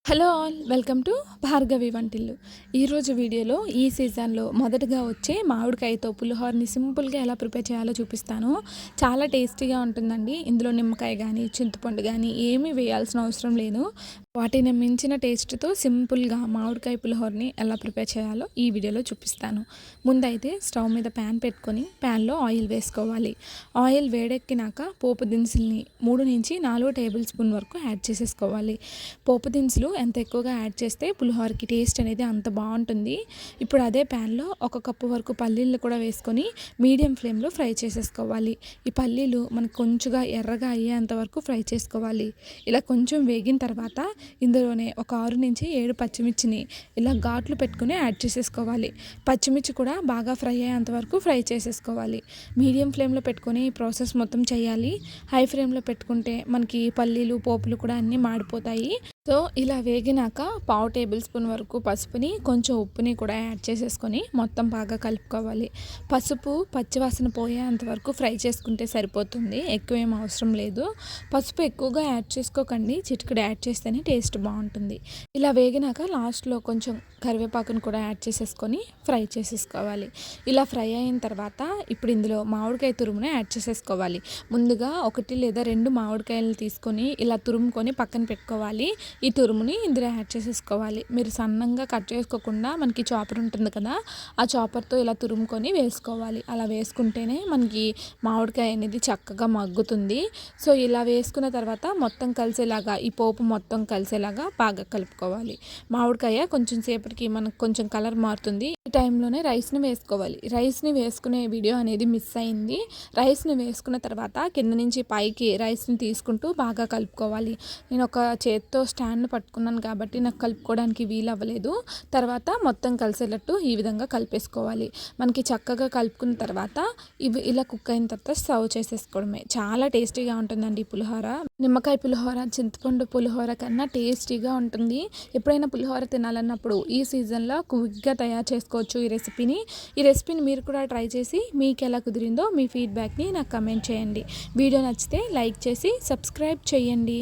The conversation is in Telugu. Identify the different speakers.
Speaker 1: Hello all, welcome to Bhargavi Vantillu. ఈరోజు వీడియోలో ఈ సీజన్లో మొదటగా వచ్చే మామిడికాయతో పులిహోరని సింపుల్గా ఎలా ప్రిపేర్ చేయాలో చూపిస్తాను. చాలా టేస్టీగా ఉంటుందండి. ఇందులో నిమ్మకాయ కానీ చింతపండు కానీ ఏమీ వేయాల్సిన అవసరం లేదు. వాటిని మించిన టేస్ట్తో సింపుల్గా మామిడికాయ పులిహోరని ఎలా ప్రిపేర్ చేయాలో ఈ వీడియోలో చూపిస్తాను. ముందైతే స్టవ్ మీద ప్యాన్ పెట్టుకొని ప్యాన్లో ఆయిల్ వేసుకోవాలి. ఆయిల్ వేడెక్కినాక పోపు దినుసుల్ని 3 నుంచి 4 టేబుల్ స్పూన్ వరకు యాడ్ చేసేసుకోవాలి. పోపు దినుసులు ఎంత ఎక్కువగా యాడ్ చేస్తే పులిహోరకి టేస్ట్ అనేది అంత బాగుంటుంది. ఇప్పుడు అదే ప్యాన్లో 1 కప్పు వరకు పల్లీలు కూడా వేసుకొని మీడియం ఫ్లేమ్లో ఫ్రై చేసేసుకోవాలి. ఈ పల్లీలు మనకు కొంచెంగా ఎర్రగా అయ్యేంత వరకు ఫ్రై చేసుకోవాలి. ఇలా కొంచెం వేగిన తర్వాత ఇందులోనే ఒక 6 నుంచి 7 పచ్చిమిర్చిని ఇలా ఘాట్లు పెట్టుకుని యాడ్ చేసేసుకోవాలి. పచ్చిమిర్చి కూడా బాగా ఫ్రై అయ్యేంత వరకు ఫ్రై చేసేసుకోవాలి. మీడియం ఫ్లేమ్లో పెట్టుకొని ఈ ప్రాసెస్ మొత్తం చేయాలి. హై ఫ్లేమ్లో పెట్టుకుంటే మనకి పల్లీలు పోపులు కూడా అన్నీ మాడిపోతాయి. సో ఇలా వేగినాక 1/2 టేబుల్ స్పూన్ వరకు పసుపుని కొంచెం ఉప్పుని కూడా యాడ్ చేసేసుకొని మొత్తం బాగా కలుపుకోవాలి. పసుపు పచ్చివాసన పోయేంత వరకు ఫ్రై చేసుకుంటే సరిపోతుంది, ఎక్కువ ఏం అవసరం లేదు. పసుపు ఎక్కువగా యాడ్ చేసుకోకండి, చిటికెడు యాడ్ చేస్తేనే టేస్ట్ బాగుంటుంది. ఇలా వేగినాక లాస్ట్లో కొంచెం కరివేపాకును కూడా యాడ్ చేసేసుకొని ఫ్రై చేసేసుకోవాలి. ఇలా ఫ్రై అయిన తర్వాత ఇప్పుడు ఇందులో మామిడికాయ తురుముని యాడ్ చేసేసుకోవాలి. ముందుగా 1 లేదా 2 మామిడికాయలు తీసుకొని ఇలా తురుముకొని పక్కన పెట్టుకోవాలి. ఈ తురుముని ఇందులో యాడ్ చేసేసుకోవాలి. మీరు సన్నంగా కట్ చేసుకోకుండా మనకి చాపర్ ఉంటుంది కదా, ఆ చాపర్తో ఇలా తురుముకొని వేసుకోవాలి. అలా వేసుకుంటేనే మనకి మామిడికాయ అనేది చక్కగా మగ్గుతుంది. సో ఇలా వేసుకున్న తర్వాత మొత్తం కలిసేలాగా ఈ పోపు మొత్తం కలిసేలాగా బాగా కలుపుకోవాలి. మామిడికాయ కొంచెం సేపటికి మనకు కొంచెం కలర్ మారుతుంది. ఈ టైంలోనే రైస్ని వేసుకోవాలి. రైస్ని వేసుకునే వీడియో అనేది మిస్ అయింది. రైస్ని వేసుకున్న తర్వాత కింద నుంచి పైకి రైస్ని తీసుకుంటూ బాగా కలుపుకోవాలి. నేను ఒక చేత్తో స్టాండ్ పట్టుకున్నాను కాబట్టి నాకు కలుపుకోవడానికి వీలు అవ్వలేదు. తర్వాత మొత్తం కలిసేటట్టు ఈ విధంగా కలిపేసుకోవాలి. మనకి చక్కగా కలుపుకున్న తర్వాత ఇవి ఇలా కుక్ అయిన తర్వాత సర్వ్ చేసేసుకోవడమే. చాలా టేస్టీగా ఉంటుందండి ఈ పులిహోర. నిమ్మకాయ పులిహోర చింతపండు పులిహోర కన్నా టేస్టీగా ఉంటుంది. ఎప్పుడైనా పులిహోర తినాలన్నప్పుడు ఈ సీజన్లో క్విక్గా తయారు చేసుకోవచ్చు ఈ రెసిపీని మీరు కూడా ట్రై చేసి మీకు ఎలా కుదిరిందో మీ ఫీడ్బ్యాక్ని నాకు కమెంట్ చేయండి. వీడియో నచ్చితే లైక్ చేసి సబ్స్క్రైబ్ చేయండి.